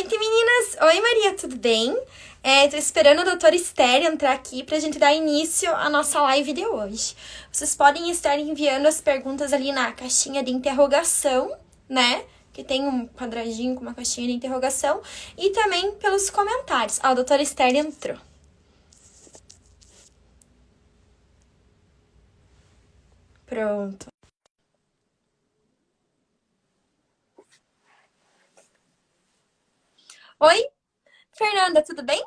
noite, meninas! Oi, Maria, tudo bem? Tô esperando a doutora Esther entrar aqui pra gente dar início à nossa live de hoje. Vocês podem estar enviando as perguntas ali na caixinha de interrogação, né? Que tem um quadradinho com uma caixinha de interrogação. E também pelos comentários. A doutora Esther entrou. Pronto. Oi, Fernanda, tudo bem?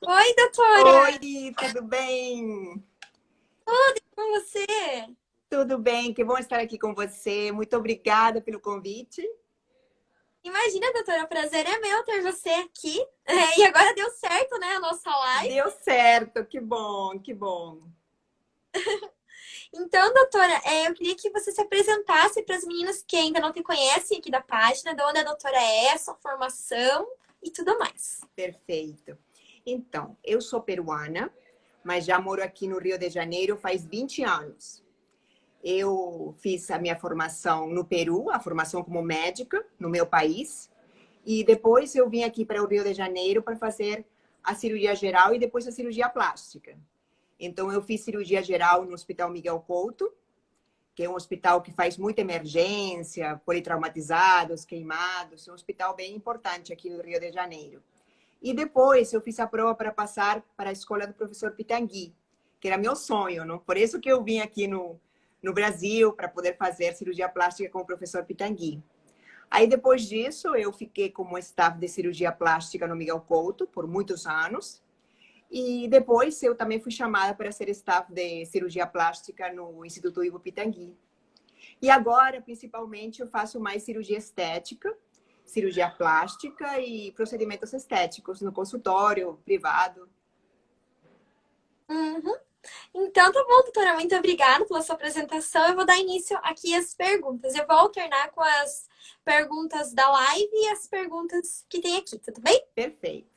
Oi, doutora! Oi, tudo bem? Com você? Tudo bem, que bom estar aqui com você. Muito obrigada pelo convite. Imagina, doutora, o prazer é meu ter você aqui. E agora deu certo, né, a nossa live. Deu certo, que bom, que bom. Então, doutora, eu queria que você se apresentasse para as meninas que ainda não te conhecem aqui da página, de onde a doutora é, sua formação e tudo mais. Perfeito. Então, eu sou peruana, mas já moro aqui no Rio de Janeiro faz 20 anos. Eu fiz a minha formação no Peru, a formação como médica no meu país, e depois eu vim aqui para o Rio de Janeiro para fazer a cirurgia geral e depois a cirurgia plástica. Então, eu fiz cirurgia geral no Hospital Miguel Couto, que é um hospital que faz muita emergência, politraumatizados, queimados, é um hospital bem importante aqui no Rio de Janeiro. E depois eu fiz a prova para passar para a escola do professor Pitangui, que era meu sonho, não? Por isso que eu vim aqui no Brasil, para poder fazer cirurgia plástica com o professor Pitangui. Aí, depois disso, eu fiquei como staff de cirurgia plástica no Miguel Couto por muitos anos. E depois eu também fui chamada para ser staff de cirurgia plástica no Instituto Ivo Pitangui. E agora, principalmente, eu faço mais cirurgia estética, cirurgia plástica e procedimentos estéticos no consultório privado. Uhum. Então, tá bom, doutora. Muito obrigada pela sua apresentação. Eu vou dar início aqui às perguntas. Eu vou alternar com as perguntas da live e as perguntas que tem aqui, tudo bem? Perfeito.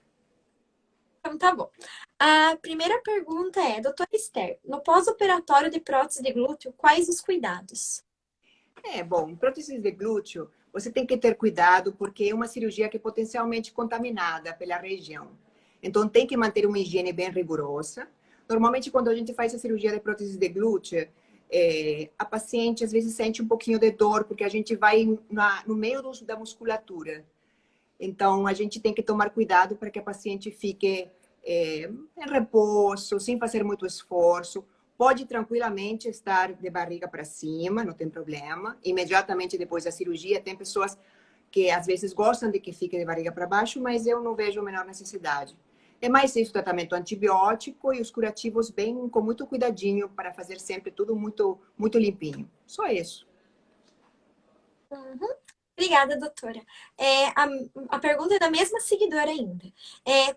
Então, tá bom. A primeira pergunta é, doutora Esther, no pós-operatório de prótese de glúteo, quais os cuidados? Bom, prótese de glúteo, você tem que ter cuidado porque é uma cirurgia que é potencialmente contaminada pela região. Então, tem que manter uma higiene bem rigorosa. Normalmente, quando a gente faz a cirurgia de prótese de glúteo, a paciente às vezes sente um pouquinho de dor, porque a gente vai no meio da musculatura. Então, a gente tem que tomar cuidado para que a paciente fique em repouso, sem fazer muito esforço. Pode tranquilamente estar de barriga para cima, não tem problema. Imediatamente depois da cirurgia, tem pessoas que às vezes gostam de que fique de barriga para baixo, mas eu não vejo a menor necessidade. É mais isso, tratamento antibiótico e os curativos bem com muito cuidadinho para fazer sempre tudo muito, muito limpinho. Só isso. Uhum. Obrigada, doutora. A pergunta é da mesma seguidora ainda.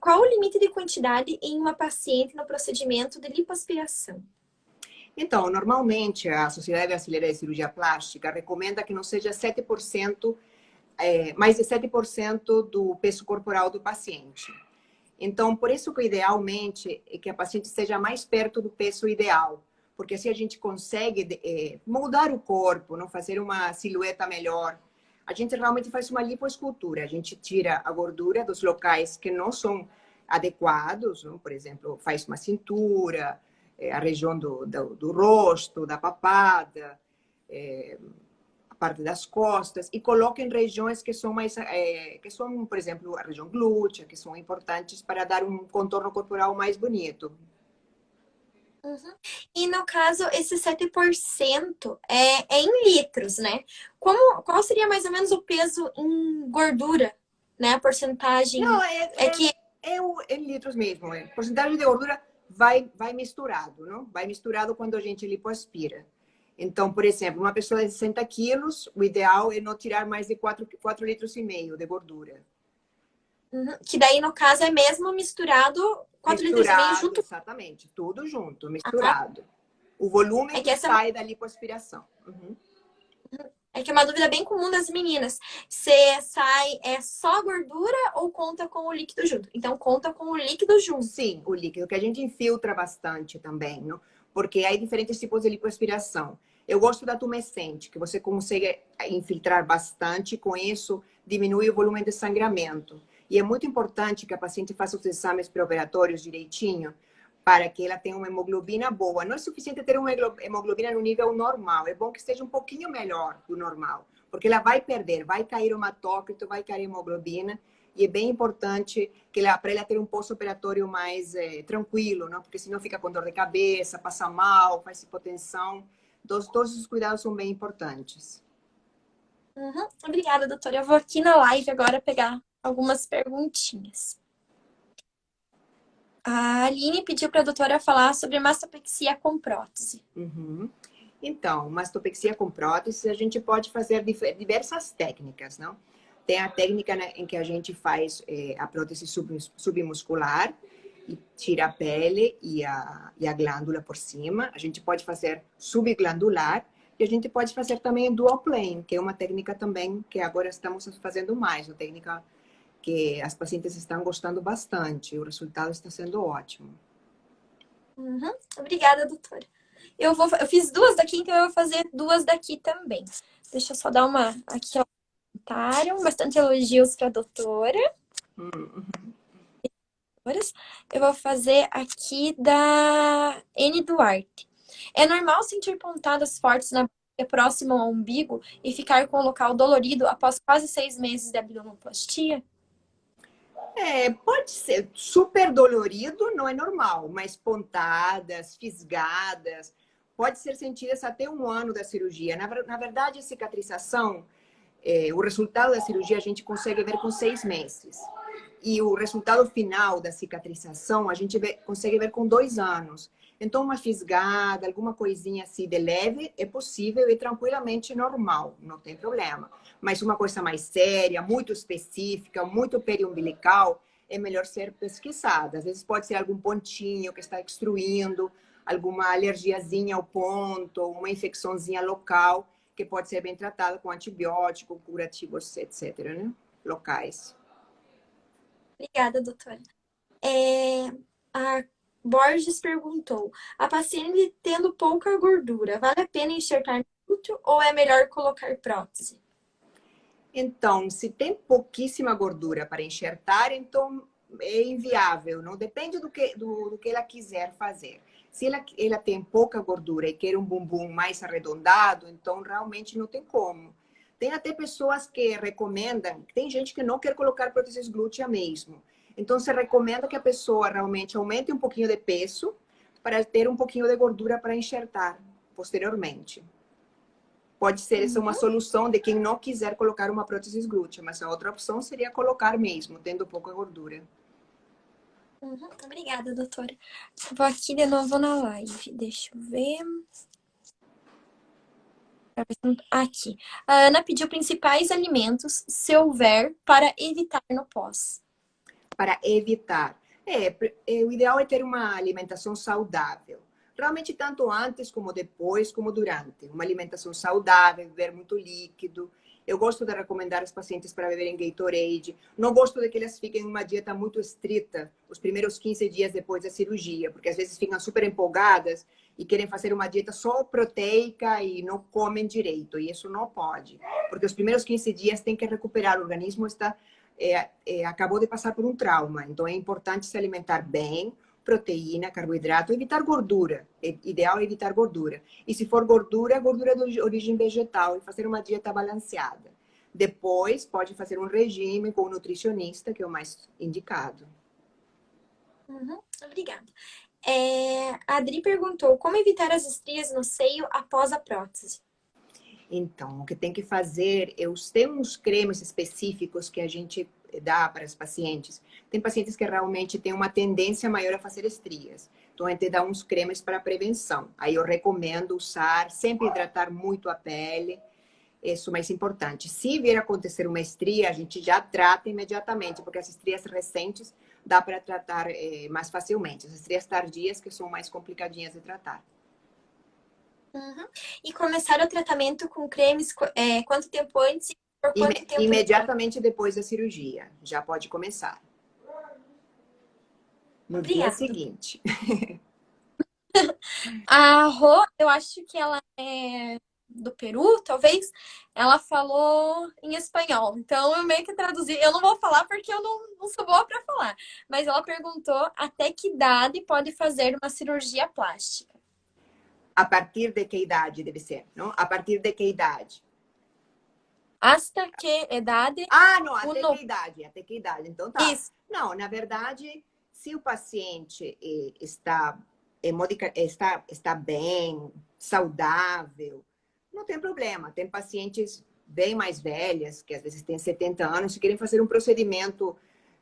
Qual o limite de quantidade em uma paciente no procedimento de lipoaspiração? Então, normalmente, a Sociedade Brasileira de Cirurgia Plástica recomenda que não seja 7%, mais de 7% do peso corporal do paciente. Então, por isso que idealmente é que a paciente esteja mais perto do peso ideal, porque assim a gente consegue moldar o corpo, não fazer uma silhueta melhor. A gente realmente faz uma lipoescultura, a gente tira a gordura dos locais que não são adequados, não? Por exemplo, faz uma cintura, a região do rosto, da papada, a parte das costas, e coloca em regiões que são mais, que são, por exemplo, a região glútea, que são importantes para dar um contorno corporal mais bonito. Uhum. E no caso, esse 7% é em litros, né? Qual seria mais ou menos o peso em gordura, né? A porcentagem Não, que... em litros mesmo. Porcentagem de gordura vai misturado, não? Vai misturado quando a gente lipoaspira. Então, por exemplo, uma pessoa de 60 quilos, o ideal é não tirar mais de 4,5 litros de gordura. Uhum. Que daí, no caso, é mesmo misturado 4,5 litros junto. Exatamente. Tudo junto, Ah, misturado. O volume é que que essa sai da lipoaspiração. Uhum. é uma dúvida bem comum das meninas. Se sai só gordura ou conta com o líquido junto? Então, conta com o líquido junto. Sim, o líquido, que a gente infiltra bastante também, não? Porque há diferentes tipos de lipoaspiração. Eu gosto da tumescente, que você consegue infiltrar bastante, com isso diminui o volume de sangramento. E é muito importante que a paciente faça os exames pré-operatórios direitinho, para que ela tenha uma hemoglobina boa. Não é suficiente ter uma hemoglobina no nível normal, é bom que esteja um pouquinho melhor do normal, porque ela vai perder, vai cair o hematócrito, vai cair a hemoglobina, e é bem importante que para ela ter um pós-operatório mais tranquilo, não? Porque senão fica com dor de cabeça, passa mal, faz hipotensão. Então, todos os cuidados são bem importantes. Obrigada, doutora. Eu vou aqui na live agora pegar algumas perguntinhas. A Aline pediu para a doutora falar sobre mastopexia com prótese. Então, mastopexia com prótese, a gente pode fazer diversas técnicas, não? Tem a técnica, né, em que a gente faz a prótese submuscular e tira a pele e a glândula por cima. A gente pode fazer subglandular e a gente pode fazer também dual plane, que é uma técnica também que agora estamos fazendo mais, uma técnica que as pacientes estão gostando bastante. O resultado está sendo ótimo. Obrigada, doutora. Eu fiz duas daqui, então eu vou fazer duas daqui também. Deixa eu só dar uma aqui, ó. Bastante elogios para a doutora. Eu vou fazer aqui da N. Duarte. É normal sentir pontadas fortes na barriga próximo ao umbigo e ficar com o local dolorido após quase 6 meses de abdominoplastia? Pode ser super dolorido, não é normal, mas pontadas, fisgadas, pode ser sentidas até 1 ano da cirurgia. Na verdade, a cicatrização, o resultado da cirurgia a gente consegue ver com 6 meses. E o resultado final da cicatrização a gente consegue ver com 2 anos. Então, uma fisgada, alguma coisinha assim de leve, é possível e tranquilamente normal, não tem problema. Mas uma coisa mais séria, muito específica, muito periumbilical, é melhor ser pesquisada. Às vezes pode ser algum pontinho que está extruindo, alguma alergiazinha ao ponto, uma infecçãozinha local, que pode ser bem tratada com antibiótico, curativos, etc., né? Locais. Obrigada, doutora. A Borges perguntou: a paciente tendo pouca gordura, vale a pena enxertar glúteo ou é melhor colocar prótese? Então, se tem pouquíssima gordura para enxertar, então é inviável, não depende do que ela quiser fazer. Se ela tem pouca gordura e quer um bumbum mais arredondado, então realmente não tem como. Tem até pessoas que recomendam, tem gente que não quer colocar próteses glútea mesmo. Então, se recomenda que a pessoa realmente aumente um pouquinho de peso para ter um pouquinho de gordura para enxertar posteriormente. Pode ser essa uma solução de quem não quiser colocar uma prótese glútea, mas a outra opção seria colocar mesmo, tendo pouca gordura. Obrigada, doutora. Vou aqui de novo na live. Deixa eu ver. Aqui. A Ana pediu principais alimentos, se houver, para evitar no pós. Para evitar. O ideal é ter uma alimentação saudável. Realmente, tanto antes, como depois, como durante. Uma alimentação saudável, beber muito líquido. Eu gosto de recomendar aos pacientes para beberem Gatorade. Não gosto de que elas fiquem em uma dieta muito estrita os primeiros 15 dias depois da cirurgia, porque às vezes ficam super empolgadas e querem fazer uma dieta só proteica e não comem direito. E isso não pode, porque os primeiros 15 dias tem que recuperar. O organismo acabou de passar por um trauma. Então, é importante se alimentar bem, proteína, carboidrato, evitar gordura. É ideal evitar gordura. E se for gordura, gordura de origem vegetal e fazer uma dieta balanceada. Depois, pode fazer um regime com um nutricionista, que é o mais indicado. Obrigada. A Adri perguntou: como evitar as estrias no seio após a prótese? Então, o que tem que fazer, tem uns cremes específicos que a gente dá para os pacientes. Tem pacientes que realmente têm uma tendência maior a fazer estrias. Então, a gente dá uns cremes para prevenção. Aí eu recomendo usar, sempre hidratar muito a pele. Isso é o mais importante. Se vier a acontecer uma estria, a gente já trata imediatamente, porque as estrias recentes dá para tratar mais facilmente. As estrias tardias que são mais complicadinhas de tratar. E começar o tratamento com cremes quanto tempo antes e por quanto tempo imediatamente depois da cirurgia. Já pode começar. No dia seguinte. A Rô, eu acho que ela do Peru, talvez, ela falou em espanhol. Então, eu meio que traduzi. Eu não vou falar porque eu não sou boa para falar. Mas ela perguntou até que idade pode fazer uma cirurgia plástica. A partir de que idade deve ser, não? A partir de que idade? Hasta que idade? Ah, não, até Uno. que idade? Até que idade? Então tá. Isso. Não, na verdade, se o paciente está, está bem, saudável, não tem problema. Tem pacientes bem mais velhas, que às vezes têm 70 anos, que querem fazer um procedimento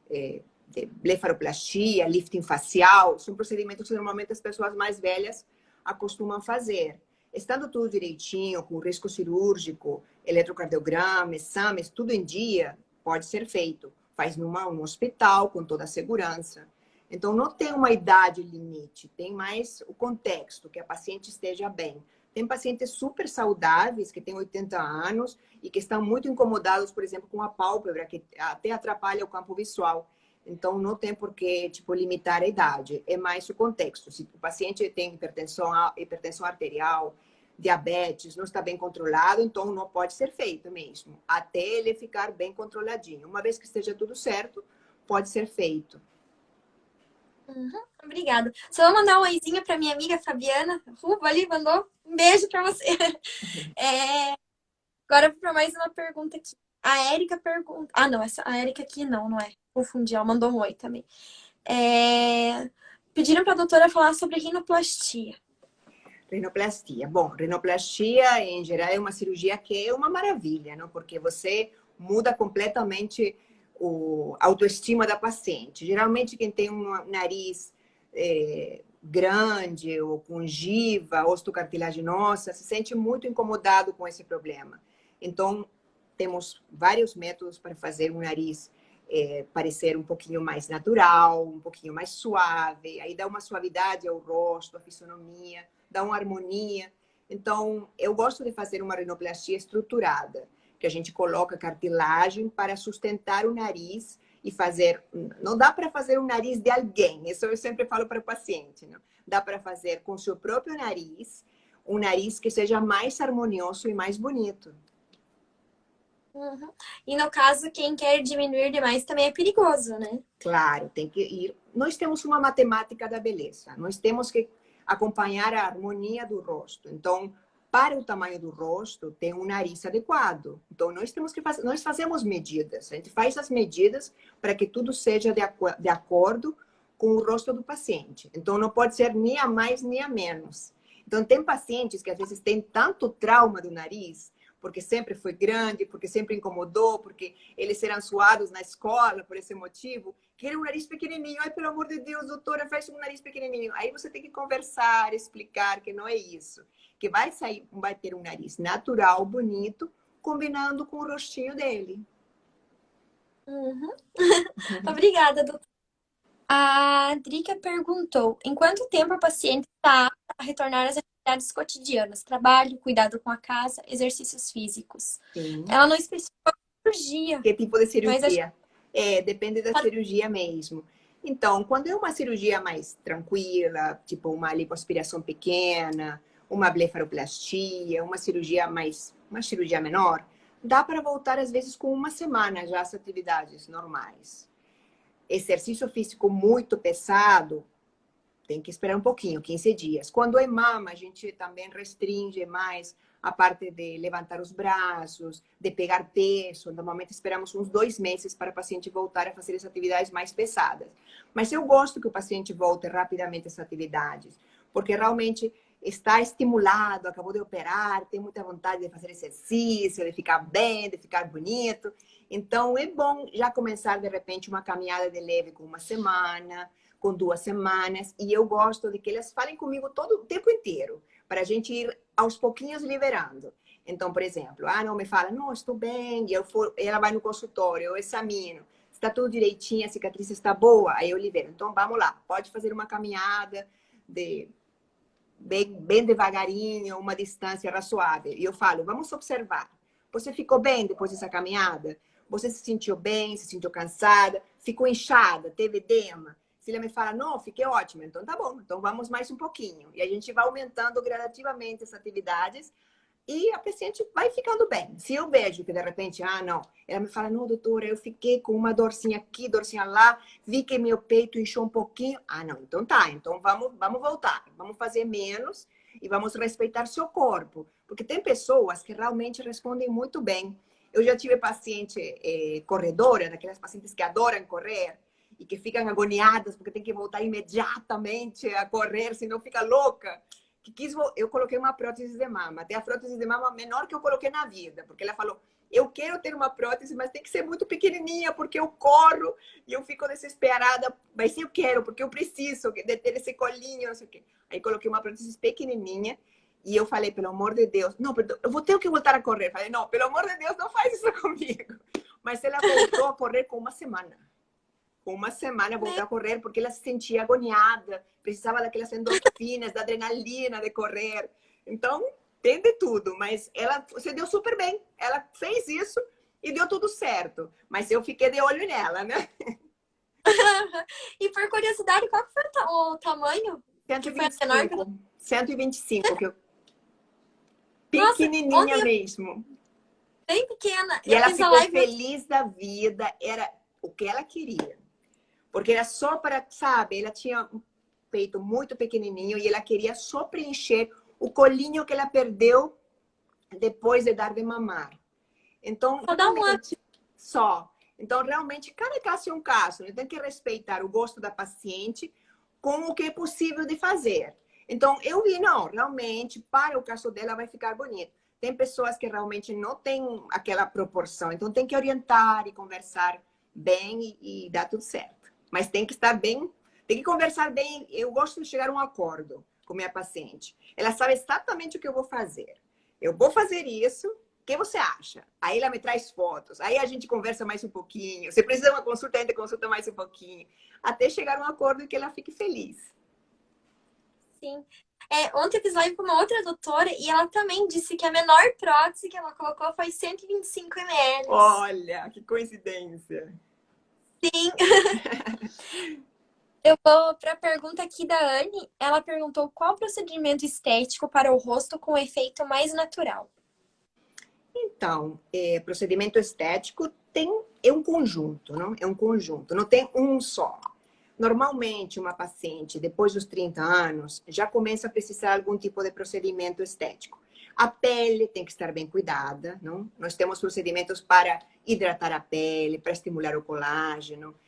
de blefaroplastia, lifting facial. São procedimentos que normalmente as pessoas mais velhas acostumam fazer. Estando tudo direitinho, com risco cirúrgico, eletrocardiograma, exames, tudo em dia, pode ser feito. Faz num hospital, com toda a segurança. Então, não tem uma idade limite, tem mais o contexto, que a paciente esteja bem. Tem pacientes super saudáveis, que têm 80 anos e que estão muito incomodados, por exemplo, com a pálpebra, que até atrapalha o campo visual. Então, não tem por que, limitar a idade. É mais o contexto. Se o paciente tem hipertensão arterial, diabetes, não está bem controlado, então não pode ser feito mesmo. Até ele ficar bem controladinho. Uma vez que esteja tudo certo, pode ser feito. Uhum, obrigada. Só vou mandar um oizinho para minha amiga Fabiana. Ruba ali, mandou um beijo para você. Agora para mais uma pergunta aqui. A Érica pergunta. Ah, não, a Érica aqui não é. Confundi, ela mandou um oi também. Pediram para a doutora falar sobre rinoplastia. Rinoplastia. Bom, rinoplastia, em geral, é uma cirurgia que é uma maravilha, não? Porque você muda completamente a autoestima da paciente. Geralmente, quem tem um nariz grande ou com gengiva, osteocartilaginosa, se sente muito incomodado com esse problema. Então, temos vários métodos para fazer um nariz parecer um pouquinho mais natural, um pouquinho mais suave, aí dá uma suavidade ao rosto, à fisionomia, dá uma harmonia. Então, eu gosto de fazer uma rinoplastia estruturada, que a gente coloca cartilagem para sustentar o nariz e fazer... Não dá para fazer um nariz de alguém, isso eu sempre falo para o paciente, não? Dá para fazer com o seu próprio nariz, um nariz que seja mais harmonioso e mais bonito. Uhum. E no caso, quem quer diminuir demais também é perigoso, né? Claro, tem que ir. Nós temos uma matemática da beleza. Nós temos que acompanhar a harmonia do rosto. Então, para o tamanho do rosto, tem um nariz adequado. Então, nós temos que fazer, nós fazemos medidas. A gente faz as medidas para que tudo seja de acordo com o rosto do paciente. Então, não pode ser nem a mais nem a menos. Então, tem pacientes que às vezes têm tanto trauma do nariz, porque sempre foi grande, porque sempre incomodou, porque eles eram suados na escola por esse motivo, querem um nariz pequenininho. Ai, pelo amor de Deus, doutora, faz um nariz pequenininho. Aí você tem que conversar, explicar que não é isso. Que vai ter um nariz natural, bonito, combinando com o rostinho dele. Uhum. Obrigada, doutora. A Drica perguntou, em quanto tempo a paciente está a retornar às atividades cotidianas? Trabalho, cuidado com a casa, exercícios físicos. Sim. Ela não especificou a cirurgia. Que tipo de cirurgia? Mas depende da cirurgia mesmo. Então, quando é uma cirurgia mais tranquila, tipo uma lipoaspiração pequena, uma blefaroplastia, uma cirurgia menor, dá para voltar às vezes com uma semana já às atividades normais. Exercício físico muito pesado, tem que esperar um pouquinho, 15 dias. Quando é mama, a gente também restringe mais a parte de levantar os braços, de pegar peso. Normalmente esperamos uns 2 meses para o paciente voltar a fazer as atividades mais pesadas. Mas eu gosto que o paciente volte rapidamente às atividades, porque realmente está estimulado, acabou de operar, tem muita vontade de fazer exercício, de ficar bem, de ficar bonito. Então, é bom já começar, de repente, uma caminhada de leve com uma semana, com 2 semanas. E eu gosto de que elas falem comigo todo o tempo inteiro, para a gente ir aos pouquinhos liberando. Então, por exemplo, não me fala, não, estou bem, ela vai no consultório, eu examino, está tudo direitinho, a cicatriz está boa, aí eu libero. Então, vamos lá, pode fazer uma caminhada bem devagarinho, uma distância razoável. E eu falo, vamos observar. Você ficou bem depois dessa caminhada? Você se sentiu bem, se sentiu cansada? Ficou inchada? Teve edema? Se ele me fala, não, fiquei ótima, então tá bom, então vamos mais um pouquinho. E a gente vai aumentando gradativamente as atividades e a paciente vai ficando bem. Se eu vejo que de repente, não, ela me fala, não, doutora, eu fiquei com uma dorzinha aqui, dorzinha lá, vi que meu peito inchou um pouquinho. Não, então tá, então vamos voltar, vamos fazer menos e vamos respeitar seu corpo. Porque tem pessoas que realmente respondem muito bem. Eu já tive paciente corredora, daquelas pacientes que adoram correr e que ficam agoniadas porque tem que voltar imediatamente a correr, senão fica louca. Eu coloquei uma prótese de mama, até a prótese de mama menor que eu coloquei na vida, porque ela falou, eu quero ter uma prótese, mas tem que ser muito pequenininha, porque eu corro e eu fico desesperada, mas eu quero, porque eu preciso de ter esse colinho, não sei o quê. Aí coloquei uma prótese pequenininha e eu falei, pelo amor de Deus, não, eu vou ter que voltar a correr. Falei, não, pelo amor de Deus, não faz isso comigo. Mas ela voltou a correr com uma semana. Com uma semana voltou a correr porque ela se sentia agoniada, precisava daquelas endorfinas, da adrenalina de correr. Então, tem de tudo, mas ela se deu super bem. Ela fez isso e deu tudo certo. Mas eu fiquei de olho nela, né? E por curiosidade, qual foi o tamanho? 125. 125, que eu... Nossa, pequenininha mesmo. Bem pequena. E ela ficou feliz da vida. Era o que ela queria. Porque era só para, sabe, ela tinha um peito muito pequenininho e ela queria só preencher o colinho que ela perdeu depois de dar de mamar. Então, só dá um ano. Só. Então, realmente, cada caso é um caso. Né? Tem que respeitar o gosto da paciente com o que é possível de fazer. Então, eu vi, não, realmente, para o caso dela vai ficar bonito. Tem pessoas que realmente não têm aquela proporção. Então, tem que orientar e conversar bem e dar tudo certo. Mas tem que estar bem, tem que conversar bem. Eu gosto de chegar a um acordo com minha paciente. Ela sabe exatamente o que eu vou fazer. Eu vou fazer isso, o que você acha? Aí ela me traz fotos, aí a gente conversa mais um pouquinho. Se precisa de uma consulta, a gente consulta mais um pouquinho. Até chegar a um acordo e que ela fique feliz. Sim. Ontem eu fiz live com uma outra doutora e ela também disse que a menor prótese que ela colocou foi 125 ml. Olha, que coincidência. Sim. Eu vou para a pergunta aqui da Anne. Ela perguntou qual procedimento estético para o rosto com efeito mais natural. Então, procedimento estético é um conjunto, não? É um conjunto, não tem um só. Normalmente, uma paciente, depois dos 30 anos, já começa a precisar de algum tipo de procedimento estético. A pele tem que estar bem cuidada, não? Nós temos procedimentos para hidratar a pele, para estimular o colágeno.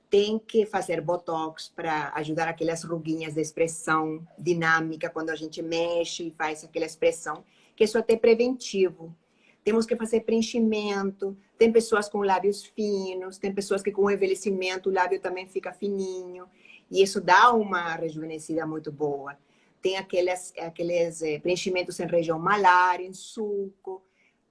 Tem que fazer botox para ajudar aquelas ruguinhas de expressão dinâmica, quando a gente mexe e faz aquela expressão, que isso até é preventivo. Temos que fazer preenchimento. Tem pessoas com lábios finos, tem pessoas que com o envelhecimento o lábio também fica fininho. E isso dá uma rejuvenescida muito boa. Tem aqueles preenchimentos em região malar, em sulco.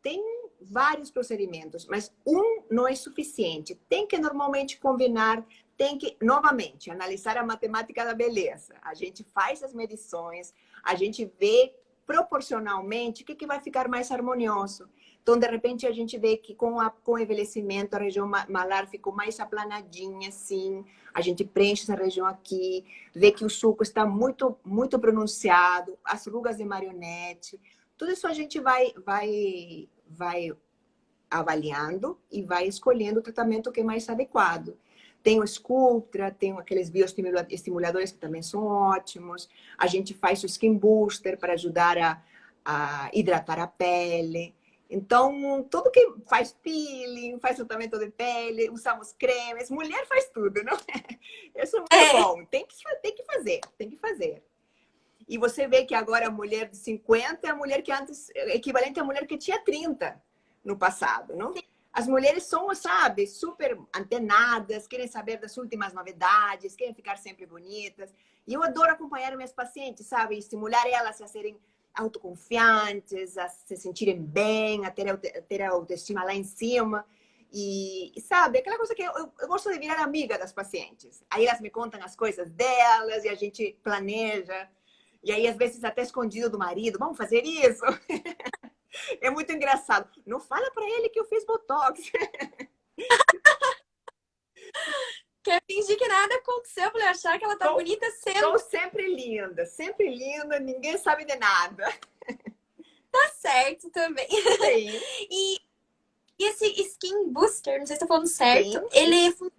Tem vários procedimentos, mas um não é suficiente. Tem que normalmente combinar, tem que, novamente, analisar a matemática da beleza. A gente faz as medições, a gente vê proporcionalmente o que vai ficar mais harmonioso. Então, de repente, a gente vê que com o envelhecimento, a região malar ficou mais aplanadinha, assim. A gente preenche essa região aqui, vê que o sulco está muito, muito pronunciado, as rugas de marionete. Tudo isso a gente vai avaliando e vai escolhendo o tratamento que é mais adequado. Tem o Sculptra, tem aqueles bioestimuladores que também são ótimos. A gente faz o Skin Booster para ajudar a hidratar a pele. Então, tudo que faz peeling, faz tratamento de pele, usamos cremes, mulher faz tudo, não é? Isso é muito bom. Tem que fazer. E você vê que agora a mulher de 50 é a mulher que antes, equivalente à mulher que tinha 30 no passado, não? As mulheres são, sabe, super antenadas, querem saber das últimas novidades, querem ficar sempre bonitas. E eu adoro acompanhar minhas pacientes, sabe, estimular elas a serem autoconfiantes, a se sentirem bem, a ter a autoestima lá em cima. E sabe, aquela coisa que eu gosto de virar amiga das pacientes. Aí elas me contam as coisas delas e a gente planeja. E aí, às vezes, até escondido do marido, vamos fazer isso? É muito engraçado. Não fala para ele que eu fiz botox. Quer fingir que nada aconteceu para achar que ela tá bonita sempre. Estou sempre linda, ninguém sabe de nada. Tá certo também. Sim, E, e esse Skin Booster, não sei se tô falando certo, sim, sim. ele funciona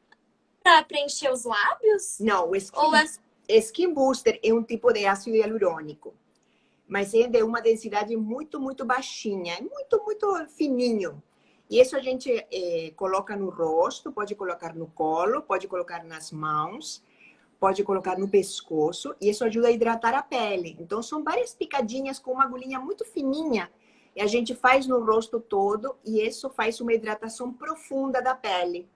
pra preencher os lábios? Não, o Ou é... Skin Booster é um tipo de ácido hialurônico, mas é de uma densidade muito, muito baixinha, é muito, muito fininho. E isso a gente coloca no rosto, pode colocar no colo, pode colocar nas mãos, pode colocar no pescoço, e isso ajuda a hidratar a pele. Então, são várias picadinhas com uma agulhinha muito fininha, e a gente faz no rosto todo, e isso faz uma hidratação profunda da pele.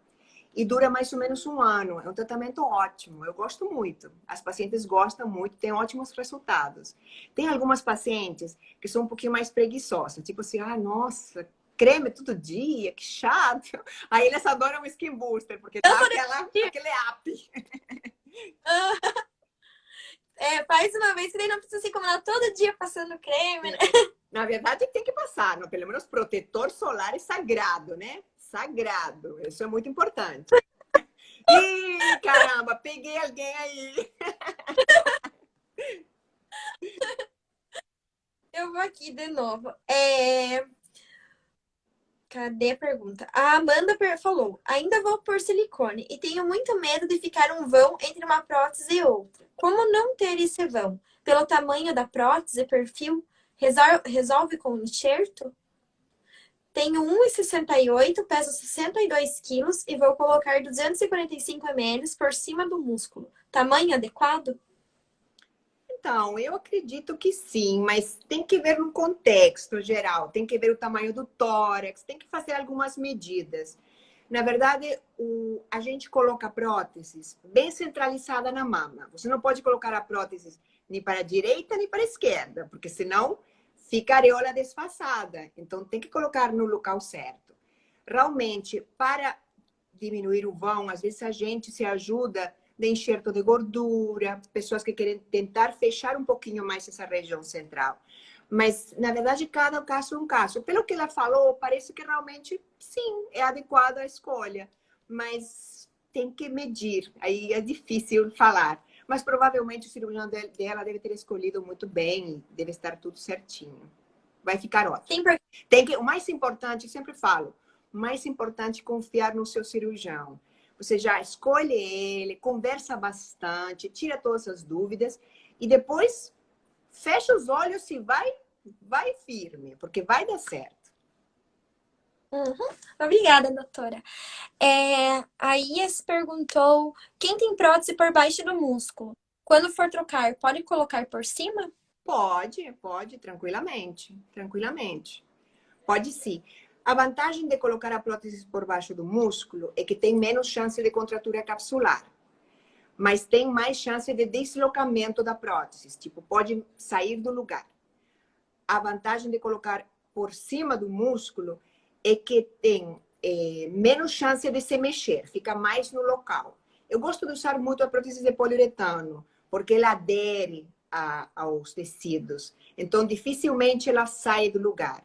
E dura mais ou menos um ano. É um tratamento ótimo. Eu gosto muito. As pacientes gostam muito, têm ótimos resultados. Tem algumas pacientes que são um pouquinho mais preguiçosas. Tipo assim, ah, nossa, creme todo dia, que chato. Aí eles adoram o Skin Booster, porque Eu dá sou aquele up. faz uma vez que daí não precisa se incomodar todo dia passando creme, né? Na verdade, tem que passar, não? Pelo menos protetor solar é sagrado, né? Sagrado. Isso é muito importante. Ih, caramba, peguei alguém aí. Eu vou aqui de novo. Cadê a pergunta? A Amanda falou: ainda vou por silicone e tenho muito medo de ficar um vão entre uma prótese e outra. Como não ter esse vão? Pelo tamanho da prótese, perfil, resolve com enxerto? Tenho 1,68, peso 62 quilos e vou colocar 245 ml por cima do músculo. Tamanho adequado? Então, eu acredito que sim, mas tem que ver no contexto geral, tem que ver o tamanho do tórax, tem que fazer algumas medidas. Na verdade, a gente coloca próteses bem centralizada na mama. Você não pode colocar a prótese nem para a direita nem para a esquerda, porque senão fica a areola desfasada. Então, tem que colocar no local certo. Realmente, para diminuir o vão, às vezes a gente se ajuda de enxerto de gordura, pessoas que querem tentar fechar um pouquinho mais essa região central. Mas, na verdade, cada caso é um caso. Pelo que ela falou, parece que realmente, sim, é adequada a escolha. Mas tem que medir. Aí é difícil falar. Mas provavelmente o cirurgião dela deve ter escolhido muito bem, deve estar tudo certinho. Vai ficar ótimo. O mais importante, eu sempre falo, o mais importante é confiar no seu cirurgião. Você já escolhe ele, conversa bastante, tira todas as dúvidas e depois fecha os olhos e vai firme, porque vai dar certo. Uhum. Obrigada, doutora. A Ias perguntou: quem tem prótese por baixo do músculo? Quando for trocar, pode colocar por cima? Pode, tranquilamente, tranquilamente. Pode sim. A vantagem de colocar a prótese por baixo do músculo é que tem menos chance de contratura capsular, mas tem mais chance de deslocamento da prótese, tipo, pode sair do lugar. A vantagem de colocar por cima do músculo é que tem menos chance de se mexer, fica mais no local. Eu gosto de usar muito a prótese de poliuretano, porque ela adere aos tecidos. Então, dificilmente ela sai do lugar.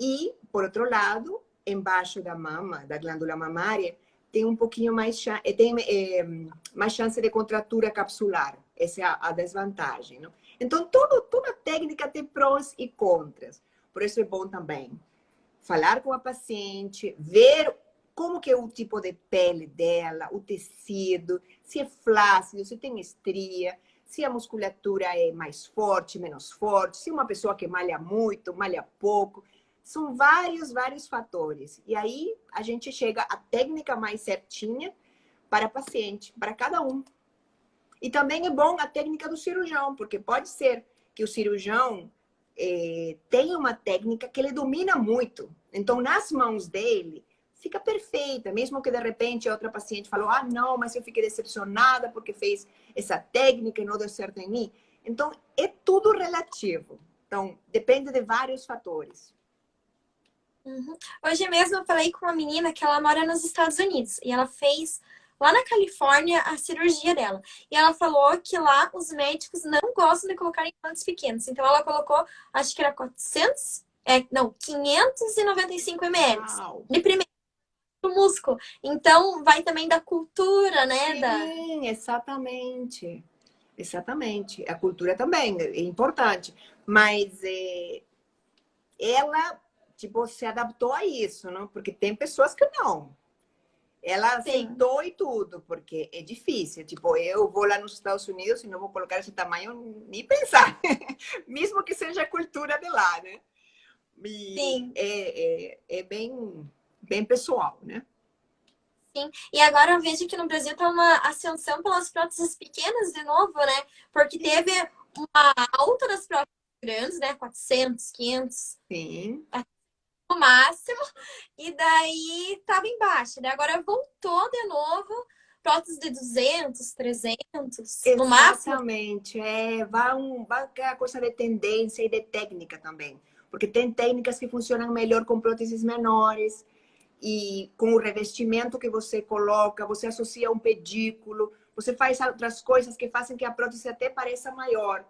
E, por outro lado, embaixo da mama, da glândula mamária, tem um pouquinho mais, mais chance de contratura capsular. Essa é a desvantagem. Não? Então, toda técnica tem prós e contras. Por isso é bom também falar com a paciente, ver como que é o tipo de pele dela, o tecido, se é flácido, se tem estria, se a musculatura é mais forte, menos forte, se é uma pessoa que malha muito, malha pouco. São vários fatores. E aí a gente chega à técnica mais certinha para paciente, para cada um. E também é bom a técnica do cirurgião, porque pode ser que o cirurgião tenha uma técnica que ele domina muito. Então, nas mãos dele, fica perfeita. Mesmo que de repente a outra paciente falou, ah, não, mas eu fiquei decepcionada porque fez essa técnica e não deu certo em mim. Então, é tudo relativo. Então, depende de vários fatores. Uhum. Hoje mesmo eu falei com uma menina que ela mora nos Estados Unidos e ela fez lá na Califórnia a cirurgia dela. E ela falou que lá os médicos não gostam de colocar implantes pequenos. Então ela colocou, acho que era 595 ml Uau. de primeiro músculo. Então vai também da cultura, né? Sim, exatamente. Exatamente. A cultura também é importante. Mas ela, tipo, se adaptou a isso, não? Porque tem pessoas que não. Ela Sim, aceitou e tudo, porque é difícil. Tipo, eu vou lá nos Estados Unidos e não vou colocar esse tamanho nem pensar. Mesmo que seja a cultura de lá, né? E sim, é bem, bem pessoal, né? sim. E agora eu vejo que no Brasil tá uma ascensão pelas próteses pequenas de novo, né? Porque teve uma alta das próteses grandes, né? 400, 500 Sim, no máximo. E daí tava embaixo, né? Agora voltou de novo. Próteses de 200, 300, no máximo. exatamente. Vai aquela coisa de tendência e de técnica também. Porque tem técnicas que funcionam melhor com próteses menores e com o revestimento que você coloca, você associa um pedículo, você faz outras coisas que fazem que a prótese até pareça maior.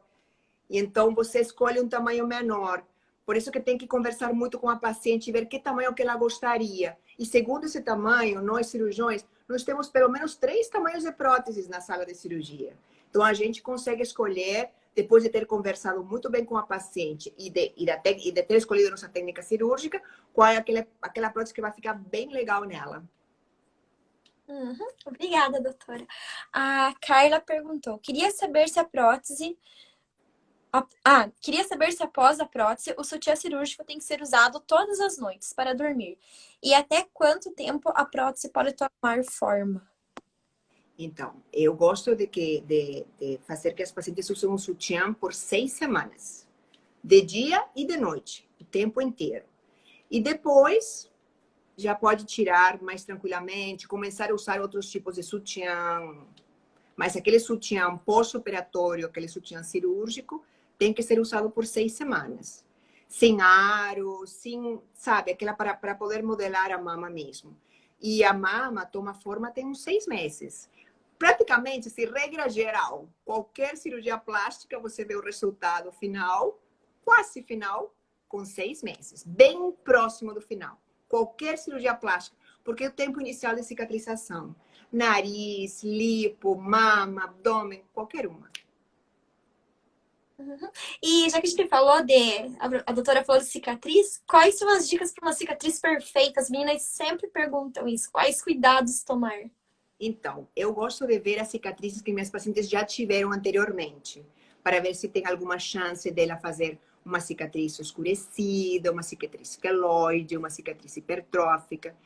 E então você escolhe um tamanho menor. Por isso que tem que conversar muito com a paciente e ver que tamanho que ela gostaria. E segundo esse tamanho, nós cirurgiões, nós temos pelo menos 3 tamanhos de próteses na sala de cirurgia. Então a gente consegue escolher, depois de ter conversado muito bem com a paciente e de ter escolhido nossa técnica cirúrgica, qual é aquela prótese que vai ficar bem legal nela. Uhum. Obrigada, doutora. A Carla perguntou: queria saber se após a prótese o sutiã cirúrgico tem que ser usado todas as noites para dormir. E até quanto tempo a prótese pode tomar forma? Então, eu gosto de fazer que as pacientes usem um sutiã por 6 semanas, de dia e de noite, o tempo inteiro. E depois já pode tirar mais tranquilamente, começar a usar outros tipos de sutiã. Mas aquele sutiã pós-operatório, aquele sutiã cirúrgico, tem que ser usado por 6 semanas. Sem aro, sem, sabe, aquela para poder modelar a mama mesmo. E a mama toma forma tem uns 6 meses. Praticamente, se regra geral, qualquer cirurgia plástica, você vê o resultado final, quase final, com 6 meses. Bem próximo do final. Qualquer cirurgia plástica, porque o tempo inicial de cicatrização. Nariz, lipo, mama, abdômen, qualquer uma. Uhum. E já que a gente falou a doutora falou de cicatriz, quais são as dicas para uma cicatriz perfeita? As meninas sempre perguntam isso. Quais cuidados tomar? Então, eu gosto de ver as cicatrizes que minhas pacientes já tiveram anteriormente, para ver se tem alguma chance dela fazer uma cicatriz escurecida, uma cicatriz queloide, uma cicatriz hipertrófica.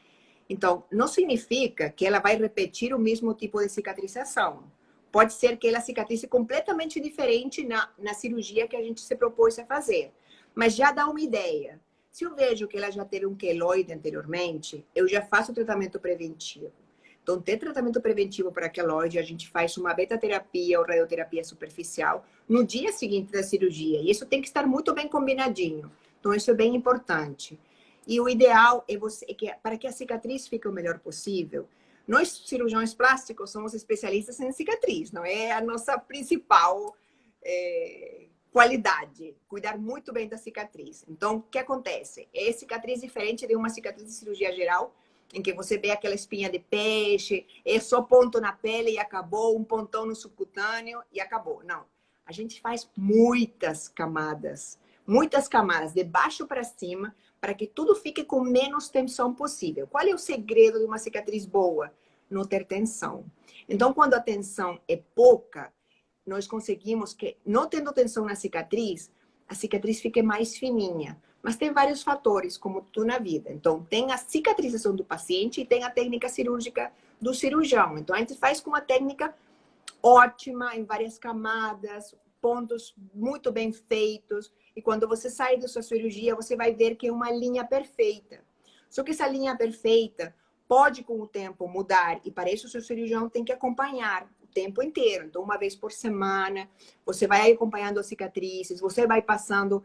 Então, não significa que ela vai repetir o mesmo tipo de cicatrização. Pode ser que ela cicatrize completamente diferente na cirurgia que a gente se propôs a fazer. Mas já dá uma ideia. Se eu vejo que ela já teve um queloide anteriormente, eu já faço o tratamento preventivo. Então, tem tratamento preventivo para queloide, a gente faz uma beta-terapia ou radioterapia superficial no dia seguinte da cirurgia. E isso tem que estar muito bem combinadinho. Então, isso é bem importante. E o ideal para que a cicatriz fique o melhor possível, nós cirurgiões plásticos somos especialistas em cicatriz, não é a nossa principal qualidade, cuidar muito bem da cicatriz. Então, o que acontece? É cicatriz diferente de uma cicatriz de cirurgia geral, em que você vê aquela espinha de peixe, é só ponto na pele e acabou, um pontão no subcutâneo e acabou. Não, a gente faz muitas camadas, de baixo para cima, para que tudo fique com menos tensão possível. Qual é o segredo de uma cicatriz boa? Não ter tensão. Então, quando a tensão é pouca, nós conseguimos que, não tendo tensão na cicatriz, a cicatriz fique mais fininha. Mas tem vários fatores, como tudo na vida. Então, tem a cicatrização do paciente e tem a técnica cirúrgica do cirurgião. Então, a gente faz com uma técnica ótima, em várias camadas, pontos muito bem feitos. E quando você sai da sua cirurgia, você vai ver que é uma linha perfeita. Só que essa linha perfeita pode, com o tempo, mudar. E para isso, o seu cirurgião tem que acompanhar o tempo inteiro. Então, uma vez por semana, você vai acompanhando as cicatrizes, você vai passando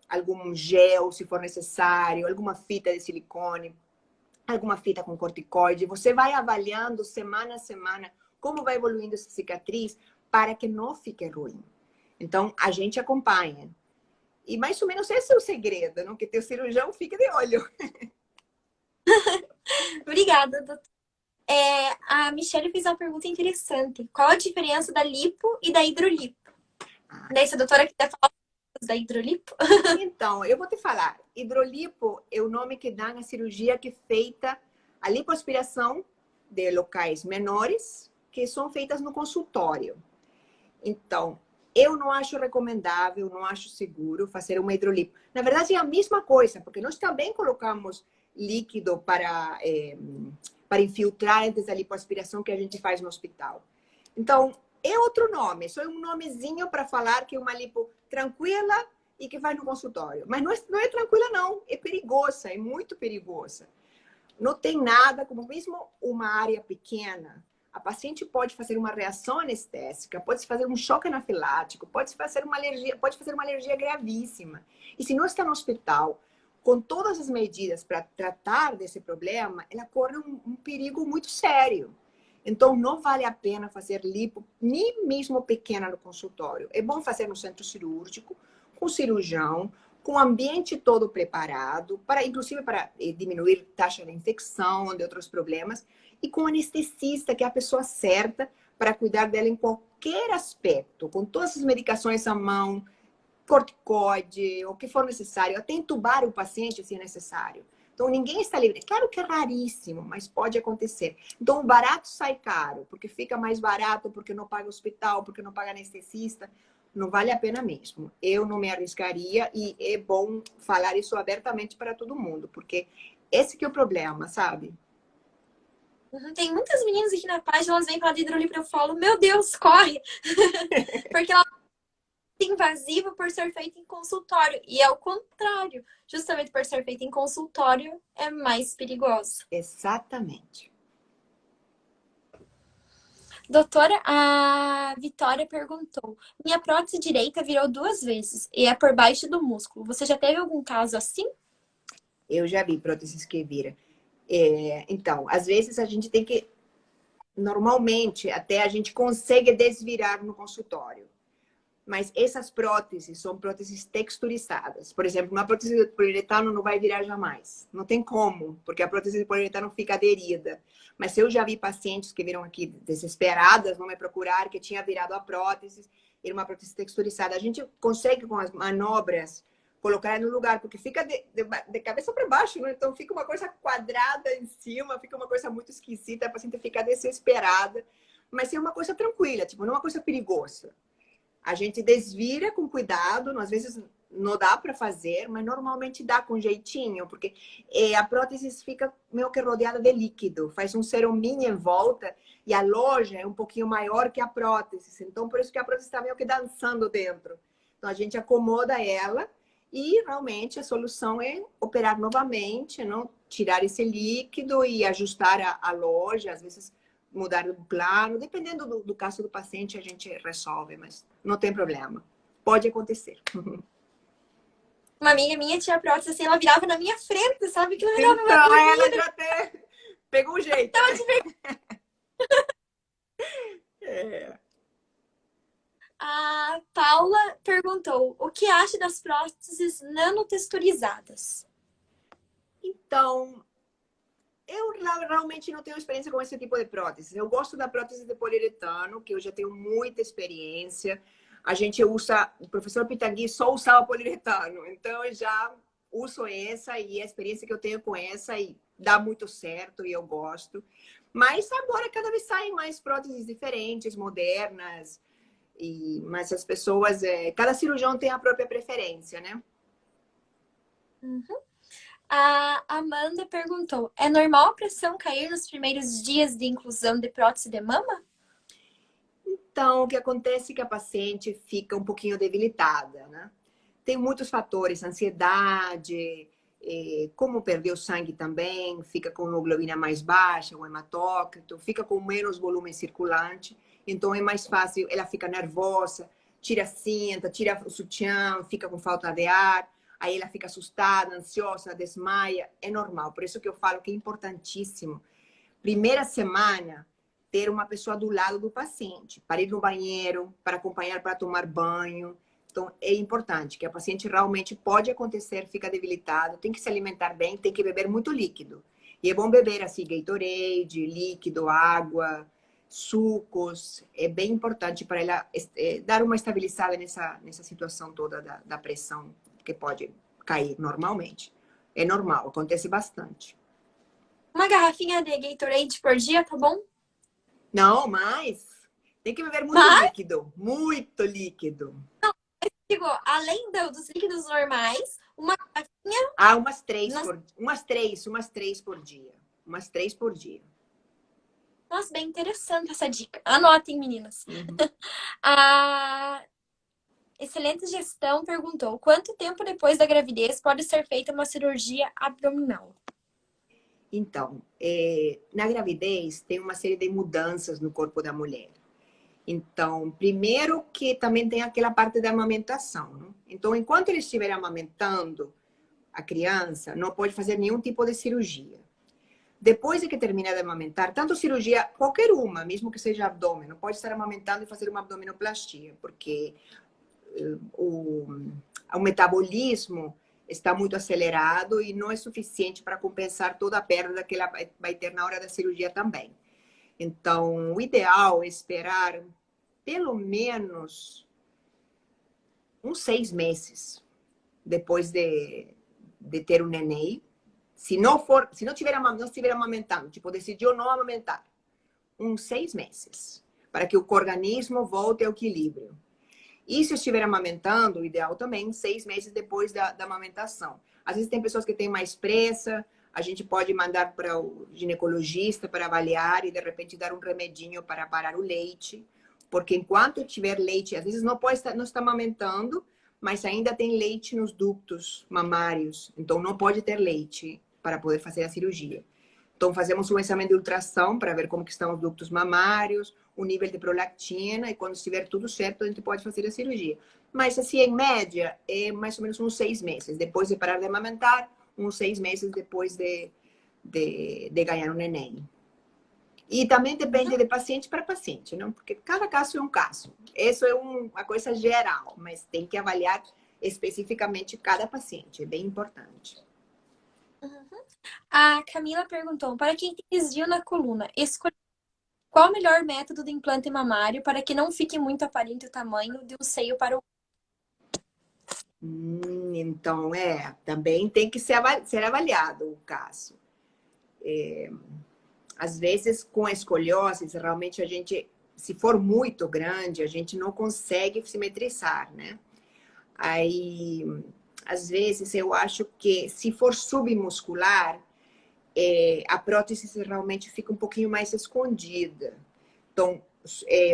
algum gel, se for necessário, alguma fita de silicone, alguma fita com corticoide. Você vai avaliando semana a semana como vai evoluindo essa cicatriz para que não fique ruim. Então, a gente acompanha. E mais ou menos esse é o segredo, não? Que teu cirurgião fique de olho. Obrigada, doutora. A Michelle fez uma pergunta interessante. Qual a diferença da lipo e da hidrolipo? Daí, se a doutora quiser falar da hidrolipo? Então, eu vou te falar. Hidrolipo é o nome que dá na cirurgia que é feita a lipoaspiração de locais menores, que são feitas no consultório. Então, eu não acho recomendável, não acho seguro fazer uma hidrolipo. Na verdade, é a mesma coisa, porque nós também colocamos líquido para infiltrar antes da lipoaspiração que a gente faz no hospital. Então, é outro nome, só é um nomezinho para falar que é uma lipo tranquila e que faz no consultório. Mas não é tranquila, não. É perigosa, é muito perigosa. Não tem nada, como mesmo uma área pequena, a paciente pode fazer uma reação anestésica, pode fazer um choque anafilático, pode fazer uma alergia gravíssima. E se não está no hospital, com todas as medidas para tratar desse problema, ela corre um perigo muito sério. Então, não vale a pena fazer lipo, nem mesmo pequena no consultório. É bom fazer no centro cirúrgico, com cirurgião, com o ambiente todo preparado, inclusive para diminuir taxa de infecção, de outros problemas, e com anestesista, que é a pessoa certa para cuidar dela em qualquer aspecto, com todas as medicações à mão, corticoide, o que for necessário, até entubar o paciente se é necessário. Então, ninguém está livre. Claro que é raríssimo, mas pode acontecer. Então, o barato sai caro, porque fica mais barato, porque não paga hospital, porque não paga anestesista. Não vale a pena mesmo. Eu não me arriscaria e é bom falar isso abertamente para todo mundo, porque esse que é o problema, sabe? Tem muitas meninas aqui na página, elas vêm falar de hidrolipo, eu falo, meu Deus, corre! Porque ela é invasiva por ser feita em consultório. E é o contrário. Justamente por ser feita em consultório, é mais perigosa. Exatamente. Doutora, a Vitória perguntou: minha prótese direita virou 2 vezes e é por baixo do músculo. Você já teve algum caso assim? Eu já vi próteses que viram. Então, às vezes a gente tem que... Normalmente, até a gente consegue desvirar no consultório. Mas essas próteses são próteses texturizadas. Por exemplo, uma prótese de poliuretano não vai virar jamais. Não tem como, porque a prótese de poliuretano fica aderida. Mas eu já vi pacientes que viram aqui desesperadas, vão me procurar, que tinha virado a prótese, era uma prótese texturizada. A gente consegue, com as manobras, colocar no lugar, porque fica de cabeça para baixo, né? Então fica uma coisa quadrada em cima, fica uma coisa muito esquisita, a paciente fica desesperada. Mas é uma coisa tranquila, tipo, não é uma coisa perigosa. A gente desvira com cuidado, às vezes não dá para fazer, mas normalmente dá com jeitinho, porque a prótese fica meio que rodeada de líquido, faz um ceruminho em volta e a loja é um pouquinho maior que a prótese, então por isso que a prótese está meio que dançando dentro. Então a gente acomoda ela e realmente a solução é operar novamente, não tirar esse líquido e ajustar a loja, às vezes mudar o plano, dependendo do caso do paciente, a gente resolve, mas não tem problema. Pode acontecer. Uma amiga minha tinha prótese assim, ela virava na minha frente, sabe? Que ela virava então, ela já até pegou o jeito. A Paula perguntou: o que acha das próteses nanotexturizadas? Então, eu realmente não tenho experiência com esse tipo de prótese. Eu gosto da prótese de poliuretano, que eu já tenho muita experiência. A gente usa, o professor Pitangui só usava poliuretano, então eu já uso essa e a experiência que eu tenho com essa e dá muito certo e eu gosto. Mas agora cada vez saem mais próteses diferentes, modernas, mas as pessoas, cada cirurgião tem a própria preferência, né? Uhum. A Amanda perguntou: é normal a pressão cair nos primeiros dias de inclusão de prótese de mama? Então, o que acontece é que a paciente fica um pouquinho debilitada, né? Tem muitos fatores, ansiedade, como perdeu sangue também, fica com hemoglobina mais baixa, o hematócrito, fica com menos volume circulante, então é mais fácil, ela fica nervosa, tira a cinta, tira o sutiã, fica com falta de ar, aí ela fica assustada, ansiosa, desmaia, é normal. Por isso que eu falo que é importantíssimo, primeira semana, ter uma pessoa do lado do paciente, para ir no banheiro, para acompanhar, para tomar banho. Então, é importante que a paciente realmente pode acontecer, fica debilitado, tem que se alimentar bem, tem que beber muito líquido. E é bom beber assim, Gatorade, líquido, água, sucos. É bem importante para ela dar uma estabilizada nessa situação toda da pressão que pode cair normalmente. É normal, acontece bastante. Uma garrafinha de Gatorade por dia, tá bom? Não, mas tem que beber muito Mas, líquido, muito líquido. digo, além dos líquidos normais, uma garrafinha, Ah, nossa, umas três por dia. Umas 3 por dia. nossa, bem interessante essa dica. Anotem, meninas. Uhum. A Excelente Gestão perguntou: quanto tempo depois da gravidez pode ser feita uma cirurgia abdominal? Então, na gravidez tem uma série de mudanças no corpo da mulher. Então, primeiro que também tem aquela parte da amamentação, né? Então, enquanto ele estiver amamentando a criança, não pode fazer nenhum tipo de cirurgia. Depois de que termina de amamentar, tanto cirurgia, qualquer uma, mesmo que seja abdômen, não pode estar amamentando e fazer uma abdominoplastia, porque o, o metabolismo está muito acelerado e não é suficiente para compensar toda a perda que ela vai ter na hora da cirurgia também. Então, o ideal é esperar pelo menos uns 6 meses depois de ter um neném. Se não estiver amamentando, tipo, decidiu não amamentar, uns 6 meses, para que o organismo volte ao equilíbrio. E se estiver amamentando, o ideal também, 6 meses depois da amamentação. Às vezes tem pessoas que têm mais pressa, a gente pode mandar para o ginecologista para avaliar e de repente dar um remedinho para parar o leite, porque enquanto tiver leite, às vezes não está amamentando, mas ainda tem leite nos ductos mamários, então não pode ter leite para poder fazer a cirurgia. Então, fazemos um exame de ultrassom para ver como que estão os ductos mamários, o nível de prolactina, e quando estiver tudo certo, a gente pode fazer a cirurgia. Mas, assim, em média, é mais ou menos uns 6 meses. Depois de parar de amamentar, uns 6 meses depois de ganhar um neném. E também depende de paciente para paciente, não? Porque cada caso é um caso. Isso é uma coisa geral, mas tem que avaliar especificamente cada paciente. É bem importante. A Camila perguntou: para quem tem desvio na coluna, escolher qual o melhor método de implante mamário para que não fique muito aparente o tamanho de um seio para o. Então, também tem que ser avaliado o caso. Às vezes, com a escoliose, realmente a gente, se for muito grande, a gente não consegue simetrizar, né? Aí, às vezes, eu acho que se for submuscular, a prótese realmente fica um pouquinho mais escondida. Então,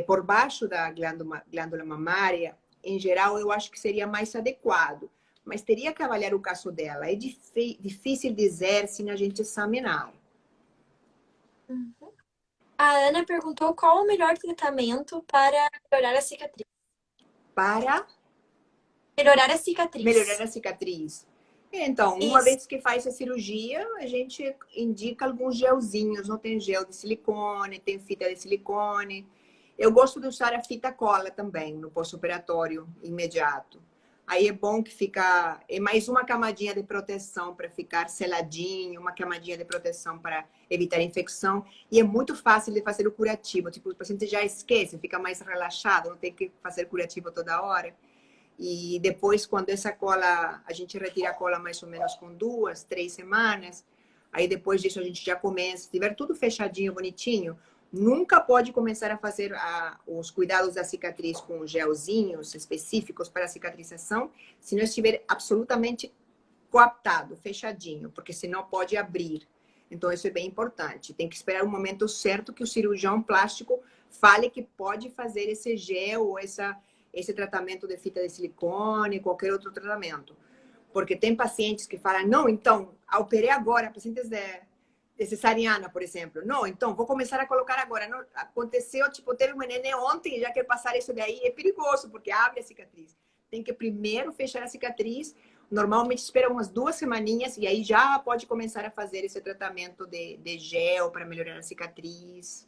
por baixo da glândula mamária, em geral, eu acho que seria mais adequado. Mas teria que avaliar o caso dela. É difícil dizer sem a gente examinar. A Ana perguntou qual o melhor tratamento para melhorar a cicatriz. Para Melhorar a melhorar cicatriz. a cicatriz. Então, uma Isso. vez que faz a cirurgia, a gente indica alguns gelzinhos. Não tem gel de silicone, tem fita de silicone. Eu gosto de usar a fita cola também no pós-operatório imediato. Aí é bom que fica, é mais uma camadinha de proteção para ficar seladinho, uma camadinha de proteção para evitar infecção. E é muito fácil de fazer o curativo. Tipo, o paciente já esquece, fica mais relaxado, não tem que fazer curativo toda hora. E depois, quando essa cola, a gente retira a cola mais ou menos com 2, 3 semanas. Aí depois disso a gente já começa, se tiver tudo fechadinho, bonitinho, nunca pode começar a fazer os cuidados da cicatriz com gelzinhos específicos para a cicatrização, se não estiver absolutamente coaptado, fechadinho, porque senão pode abrir. Então isso é bem importante. Tem que esperar o momento certo que o cirurgião plástico fale que pode fazer esse gel ou esse tratamento de fita de silicone, qualquer outro tratamento. Porque tem pacientes que falam, não, então, operei agora, pacientes de cesariana, por exemplo. Não, então, vou começar a colocar agora. Não, aconteceu, tipo, teve um neném ontem e já quer passar isso daí. É perigoso, porque abre a cicatriz. Tem que primeiro fechar a cicatriz. Normalmente espera umas 2 semaninhas e aí já pode começar a fazer esse tratamento de gel para melhorar a cicatriz.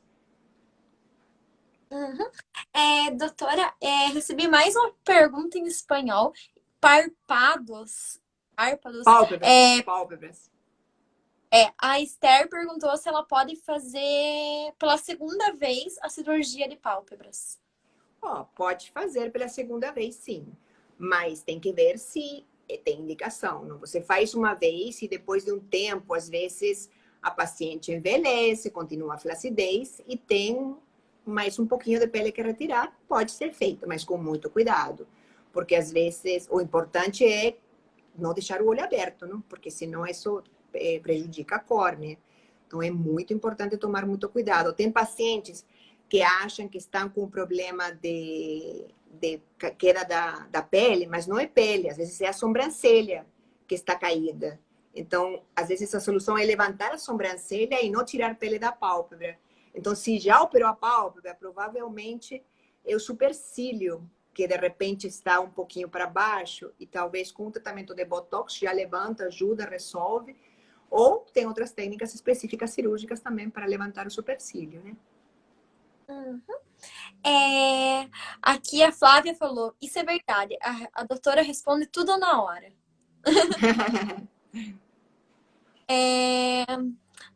Doutora, recebi mais uma pergunta em espanhol. Párpados. Párpados. Pálpebras, pálpebras. A Esther perguntou se ela pode fazer pela segunda vez a cirurgia de pálpebras. Ó, pode fazer pela segunda vez, sim. Mas tem que ver se tem indicação. Não? Você faz uma vez e depois de um tempo, às vezes, a paciente envelhece, continua a flacidez e tem mais um pouquinho de pele que retirar. Pode ser feito, mas com muito cuidado. Porque, às vezes, o importante é não deixar o olho aberto, não? Porque senão isso prejudica a córnea. Então, é muito importante tomar muito cuidado. Tem pacientes que acham que estão com problema de queda da pele, mas não é pele, às vezes é a sobrancelha que está caída. Então, às vezes a solução é levantar a sobrancelha e não tirar pele da pálpebra. Então, se já operou a pálpebra, provavelmente é o supercílio que de repente está um pouquinho para baixo e talvez com o tratamento de Botox já levanta, ajuda, resolve. Ou tem outras técnicas específicas cirúrgicas também para levantar o supercílio, né? Uhum. Aqui a Flávia falou, isso é verdade, a doutora responde tudo na hora.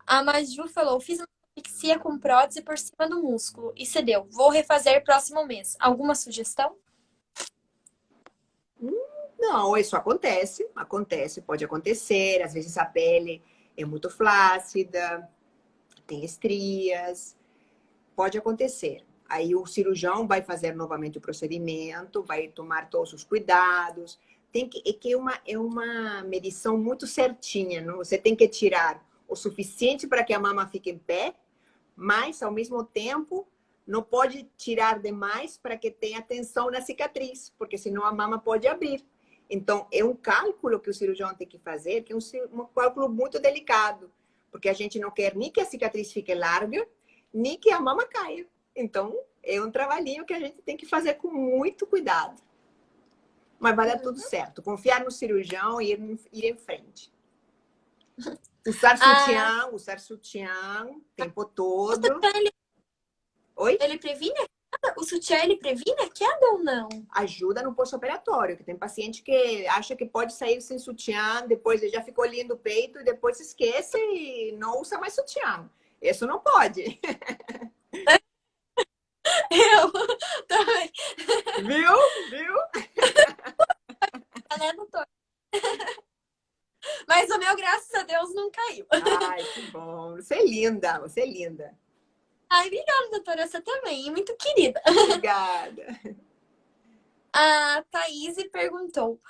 A Maju falou, fiz uma asfixia com prótese por cima do músculo e cedeu. Vou refazer próximo mês. Alguma sugestão? Não, isso acontece, pode acontecer. Às vezes a pele é muito flácida, tem estrias, pode acontecer. Aí o cirurgião vai fazer novamente o procedimento, vai tomar todos os cuidados. É uma medição muito certinha, não? Você tem que tirar o suficiente para que a mama fique em pé, mas ao mesmo tempo não pode tirar demais para que tenha tensão na cicatriz, porque senão a mama pode abrir. Então, é um cálculo que o cirurgião tem que fazer, que é um cálculo muito delicado, porque a gente não quer nem que a cicatriz fique larga, nem que a mama caia. Então, é um trabalhinho que a gente tem que fazer com muito cuidado. Mas vai dar tudo certo. Confiar no cirurgião e ir em frente. Usar sutiã o tempo todo. Oi? Ele previne a queda? O sutiã, ele previne a queda ou não? Ajuda no pós-operatório, que tem paciente que acha que pode sair sem sutiã, depois ele já ficou lindo o peito e depois esquece e não usa mais sutiã. Isso não pode. Eu também. Viu? Né, doutor? Mas o meu, graças a Deus, não caiu. Ai, que bom. Você é linda, você é linda. Ai, obrigada, doutora. Você também. Muito querida. Obrigada. A Thaís perguntou,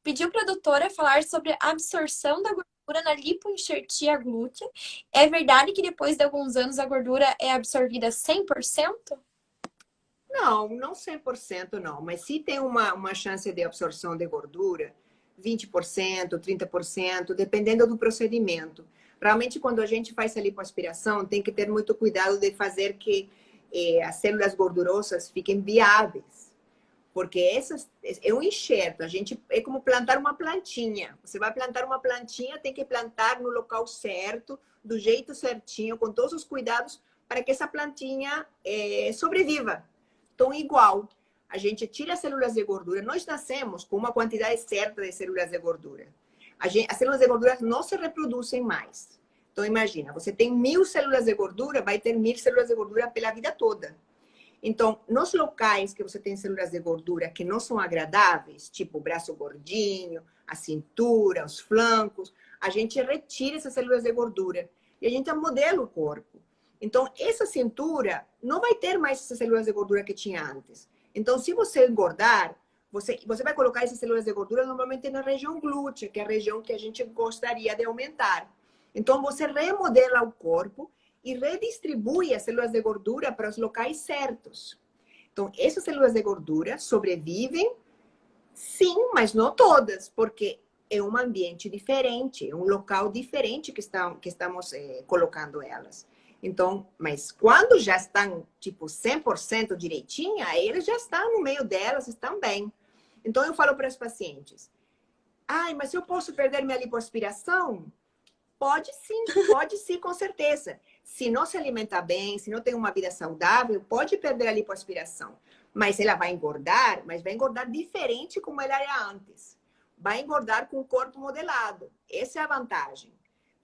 pediu para a doutora falar sobre a absorção da gordura na lipoenxertia glútea. É verdade que depois de alguns anos a gordura é absorvida 100%? Não 100% não, mas se tem uma chance de absorção de gordura, 20%, 30%, dependendo do procedimento. Realmente, quando a gente faz a lipoaspiração, tem que ter muito cuidado de fazer que as células gordurosas fiquem viáveis. Porque é um enxerto, é como plantar uma plantinha. Você vai plantar uma plantinha, tem que plantar no local certo, do jeito certinho, com todos os cuidados, para que essa plantinha sobreviva. Então, igual, a gente tira as células de gordura, nós nascemos com uma quantidade certa de células de gordura. As células de gordura não se reproduzem mais. Então, imagina, você tem 1000 células de gordura, vai ter 1000 células de gordura pela vida toda. Então, nos locais que você tem células de gordura que não são agradáveis, tipo o braço gordinho, a cintura, os flancos, a gente retira essas células de gordura e a gente modela o corpo. Então, essa cintura não vai ter mais essas células de gordura que tinha antes. Então, se você engordar, você vai colocar essas células de gordura normalmente na região glútea, que é a região que a gente gostaria de aumentar. Então, você remodela o corpo e redistribui as células de gordura para os locais certos. Então, essas células de gordura sobrevivem, sim, mas não todas, porque é um ambiente diferente, é um local diferente que estamos colocando elas. Então, mas quando já estão, tipo, 100% direitinha, eles já estão no meio delas, estão bem. Então, eu falo para as pacientes, mas eu posso perder minha lipoaspiração? Pode sim, com certeza. Se não se alimentar bem, se não tem uma vida saudável, pode perder a lipoaspiração. Mas ela vai engordar, mas vai engordar diferente como ela era antes. Vai engordar com o corpo modelado. Essa é a vantagem.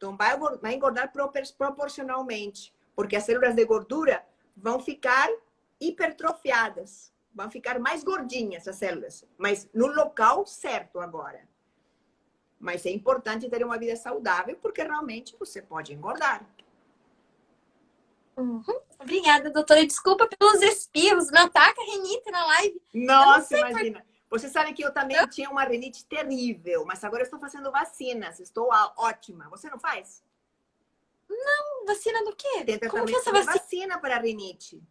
Então, vai engordar proporcionalmente, porque as células de gordura vão ficar hipertrofiadas, vão ficar mais gordinhas as células, mas no local certo agora. Mas é importante ter uma vida saudável, porque realmente você pode engordar. Uhum. Obrigada, doutora. Desculpa pelos espirros. Me ataca a rinite na live. Nossa, imagina. Você sabe que eu também tinha uma rinite terrível, mas agora eu estou fazendo vacinas. Estou ótima. Você não faz? Não, vacina do quê? Tem Como que é essa vacina para rinite.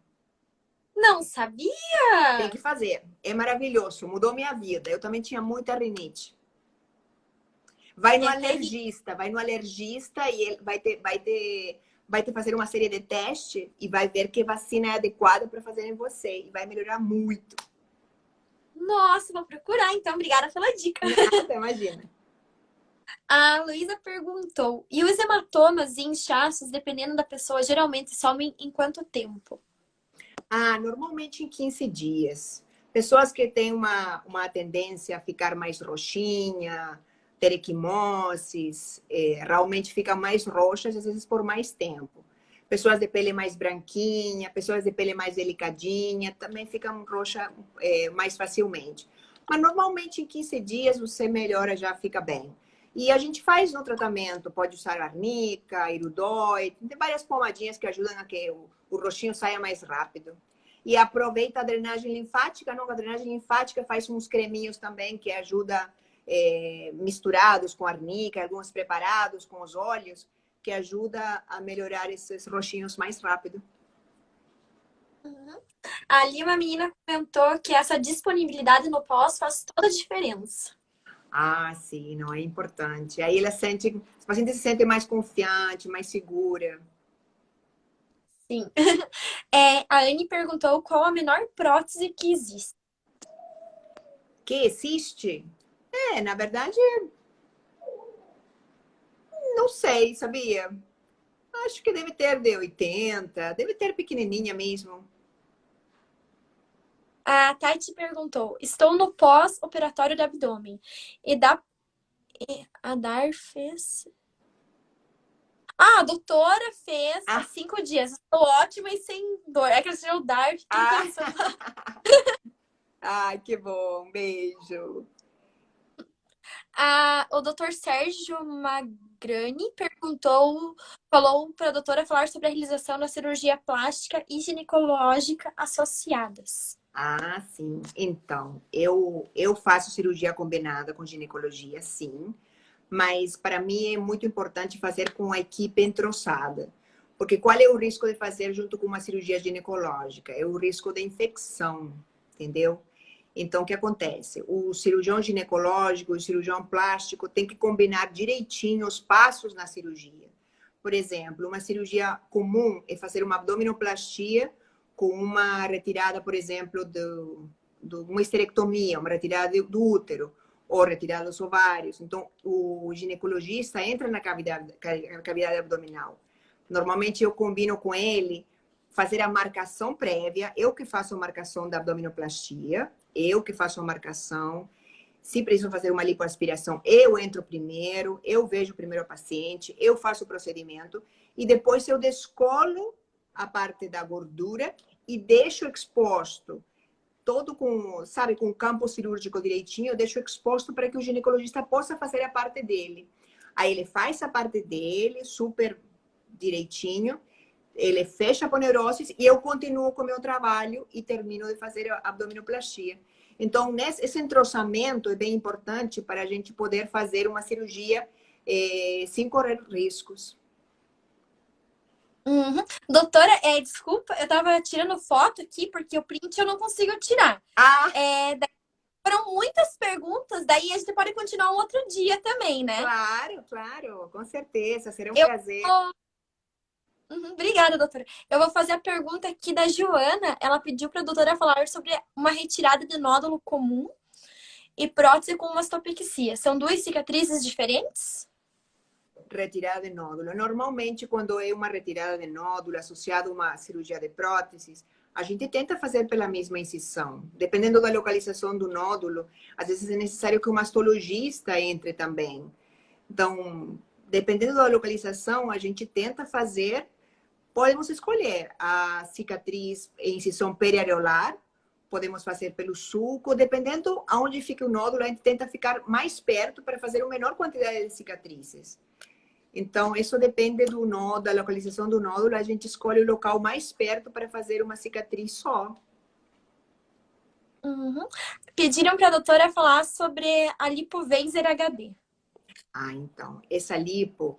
Não sabia. Tem que fazer. É maravilhoso. Mudou minha vida. Eu também tinha muita rinite. Vai no alergista e ele vai te fazer uma série de testes e vai ver que vacina é adequada para fazer em você e vai melhorar muito. Nossa, vou procurar, então. Obrigada pela dica. Nada, imagina. A Luísa perguntou, e os hematomas e inchaços, dependendo da pessoa, geralmente somem em quanto tempo? Normalmente em 15 dias. Pessoas que têm uma tendência a ficar mais roxinha, ter equimoses, realmente ficam mais roxas, às vezes por mais tempo. Pessoas de pele mais branquinha, pessoas de pele mais delicadinha, também ficam roxas mais facilmente. Mas normalmente em 15 dias você melhora, já fica bem. E a gente faz no tratamento, pode usar arnica, iridoide, tem várias pomadinhas que ajudam a que o roxinho saia mais rápido. E aproveita a drenagem linfática, não? A drenagem linfática faz uns creminhos também que ajuda misturados com arnica, alguns preparados com os óleos, que ajuda a melhorar esses roxinhos mais rápido. Uhum. Ali uma menina comentou que essa disponibilidade no pós faz toda a diferença. Sim, não é importante. Aí a paciente se sente mais confiante, mais segura. Sim. A Anne perguntou qual a menor prótese que existe. Que existe? Na verdade, não sei, sabia? Acho que deve ter de 80, deve ter pequenininha mesmo. A Tati perguntou, estou no pós-operatório do abdômen. A Dar fez... a doutora fez há 5 dias. Estou ótima e sem dor. É que eu sei o Dar, fiquei pensando. Ai, que bom. Beijo. O doutor Sérgio Magrani falou para a doutora falar sobre a realização da cirurgia plástica e ginecológica associadas. Sim. Então, eu faço cirurgia combinada com ginecologia, sim. Mas para mim é muito importante fazer com a equipe entrossada. Porque qual é o risco de fazer junto com uma cirurgia ginecológica? É o risco de infecção, entendeu? Então, o que acontece? O cirurgião ginecológico, o cirurgião plástico tem que combinar direitinho os passos na cirurgia. Por exemplo, uma cirurgia comum é fazer uma abdominoplastia com uma retirada, por exemplo, de uma esterectomia, uma retirada do útero, ou retirada dos ovários. Então, o ginecologista entra na cavidade abdominal. Normalmente, eu combino com ele fazer a marcação prévia, eu que faço a marcação da abdominoplastia, eu que faço a marcação. Se preciso fazer uma lipoaspiração, eu entro primeiro, eu vejo primeiro o paciente, eu faço o procedimento e depois eu descolo a parte da gordura e deixo exposto todo com o campo cirúrgico direitinho, eu deixo exposto para que o ginecologista possa fazer a parte dele. Aí ele faz a parte dele super direitinho, ele fecha a poneurose e eu continuo com o meu trabalho e termino de fazer a abdominoplastia. Então, esse entrosamento é bem importante para a gente poder fazer uma cirurgia sem correr riscos. Uhum. Doutora, desculpa, eu tava tirando foto aqui porque o print eu não consigo tirar. Foram muitas perguntas, daí a gente pode continuar um outro dia também, né? Claro, com certeza, será um prazer. Obrigada, doutora. Eu vou fazer a pergunta aqui da Joana. Ela pediu para a doutora falar sobre uma retirada de nódulo comum e prótese com mastopexia. São duas cicatrizes diferentes? Retirada de nódulo. Normalmente, quando é uma retirada de nódulo associada a uma cirurgia de próteses, a gente tenta fazer pela mesma incisão. Dependendo da localização do nódulo, às vezes é necessário que o mastologista entre também. Então, dependendo da localização, a gente tenta fazer, podemos escolher a cicatriz em incisão periareolar, podemos fazer pelo sulco, dependendo aonde fica o nódulo, a gente tenta ficar mais perto para fazer uma menor quantidade de cicatrizes. Então, isso depende do nódulo, da localização do nódulo, a gente escolhe o local mais perto para fazer uma cicatriz só. Uhum. Pediram para a doutora falar sobre a LipoVaser HD. Então, essa lipo,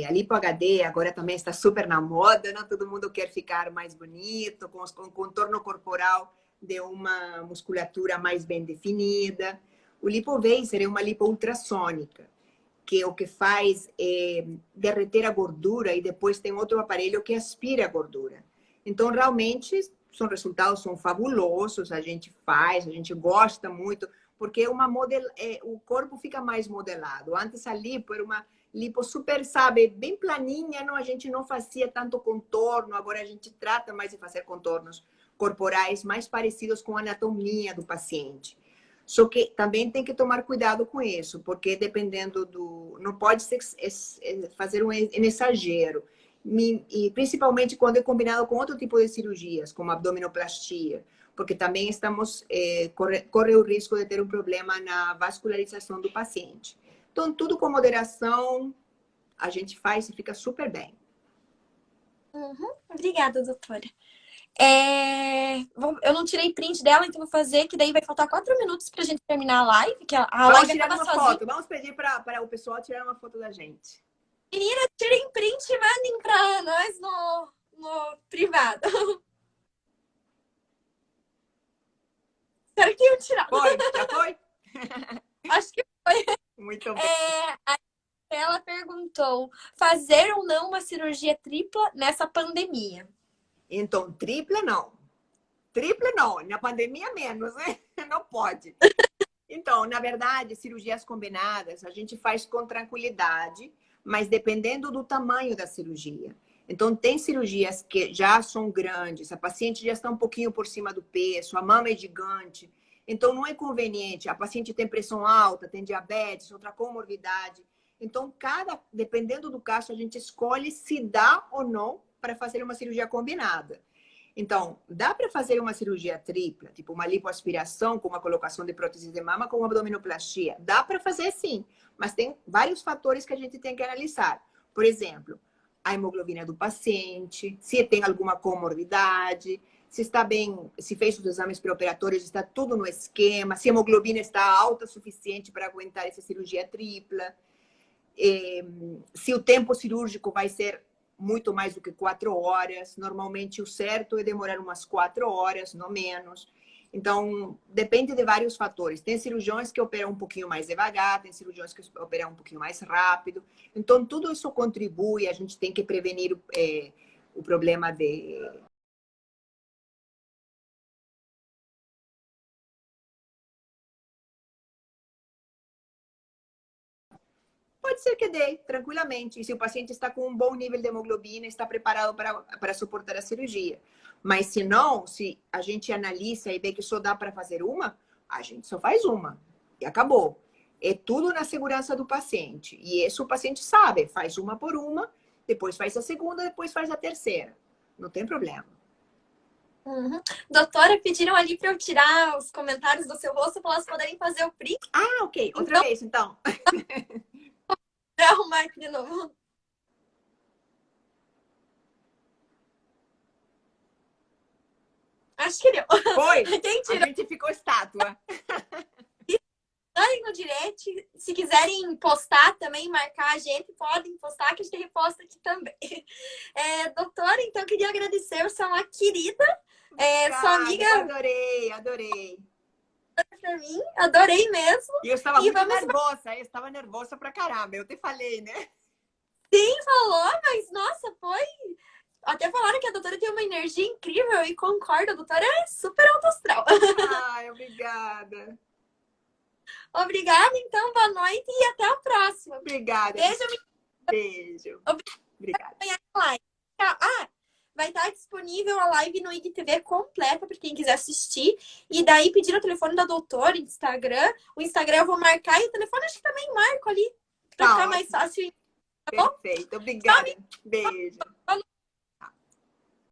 a lipo HD agora também está super na moda, né? Todo mundo quer ficar mais bonito, com o contorno corporal de uma musculatura mais bem definida. O LipoVaser é uma lipo ultrassônica, que o que faz é derreter a gordura e depois tem outro aparelho que aspira a gordura. Então, realmente, resultados são fabulosos, a gente faz, a gente gosta muito, porque o corpo fica mais modelado. Antes a lipo era uma lipo super, sabe, bem planinha, não? A gente não fazia tanto contorno, agora a gente trata mais de fazer contornos corporais mais parecidos com a anatomia do paciente. Só que também tem que tomar cuidado com isso, porque dependendo do... Não pode fazer um exagero. E principalmente quando é combinado com outro tipo de cirurgias, como abdominoplastia, porque também estamos corre o risco de ter um problema na vascularização do paciente. Então, tudo com moderação, a gente faz e fica super bem. Uhum. Obrigada, doutora. Eu não tirei print dela, então vou fazer, que daí vai faltar 4 minutos pra gente terminar a live, que a Vamos live tirar acaba uma sozinha. foto. Vamos pedir para o pessoal tirar uma foto da gente. Menina, tirem print e mandem pra nós no privado. Espero que iam tirar. Foi? Já foi? Acho que foi. Muito bem. Ela perguntou, fazer ou não uma cirurgia tripla nessa pandemia? Então, tripla não. Tripla não. Na pandemia menos, né? Não pode. Então, na verdade, cirurgias combinadas a gente faz com tranquilidade, mas dependendo do tamanho da cirurgia. Então, tem cirurgias que já são grandes, a paciente já está um pouquinho por cima do peso, a mama é gigante. Então, não é conveniente. A paciente tem pressão alta, tem diabetes, outra comorbidade. Então, dependendo do caso, a gente escolhe se dá ou não para fazer uma cirurgia combinada. Então, dá para fazer uma cirurgia tripla, tipo uma lipoaspiração com uma colocação de prótese de mama com abdominoplastia. Dá para fazer sim, mas tem vários fatores que a gente tem que analisar. Por exemplo, a hemoglobina do paciente, se tem alguma comorbidade, se está bem, se fez os exames pré-operatórios, está tudo no esquema, se a hemoglobina está alta o suficiente para aguentar essa cirurgia tripla, se o tempo cirúrgico vai ser muito mais do que 4 horas. Normalmente, o certo é demorar umas 4 horas, não menos. Então, depende de vários fatores. Tem cirurgiões que operam um pouquinho mais devagar, tem cirurgiões que operam um pouquinho mais rápido. Então, tudo isso contribui. A gente tem que prevenir o problema de... Pode ser que dê, tranquilamente. E se o paciente está com um bom nível de hemoglobina, está preparado para suportar a cirurgia. Mas se não, se a gente analisa e vê que só dá para fazer uma, a gente só faz uma. E acabou. É tudo na segurança do paciente. E isso o paciente sabe. Faz uma por uma, depois faz a segunda, depois faz a terceira. Não tem problema. Uhum. Doutora, pediram ali para eu tirar os comentários do seu rosto para elas poderem fazer o print. Ah, ok. Outra vez, então. Vou arrumar aqui de novo. Acho que deu. Foi? Quem tirou? A gente ficou estátua. Mandem no direct. Se quiserem postar também, marcar a gente, podem postar, que a gente reposta aqui também. Doutora, então, queria agradecer. Você é uma querida. Sua amiga. Adorei. Pra mim, adorei mesmo. E eu estava muito nervosa. Eu estava nervosa pra caramba. Eu te falei, né? Sim, falou, mas nossa, foi... Até falaram que a doutora tem uma energia incrível e concordo, a doutora é super alto astral. Ai, obrigada. Obrigada, então, boa noite e até a próxima. Obrigada. Beijo. Obrigada. Vai estar disponível a live no IGTV completa para quem quiser assistir. E daí pedir o telefone da doutora, Instagram. O Instagram eu vou marcar e o telefone acho que também marco ali para ficar mais fácil Perfeito. Obrigada. Beijo.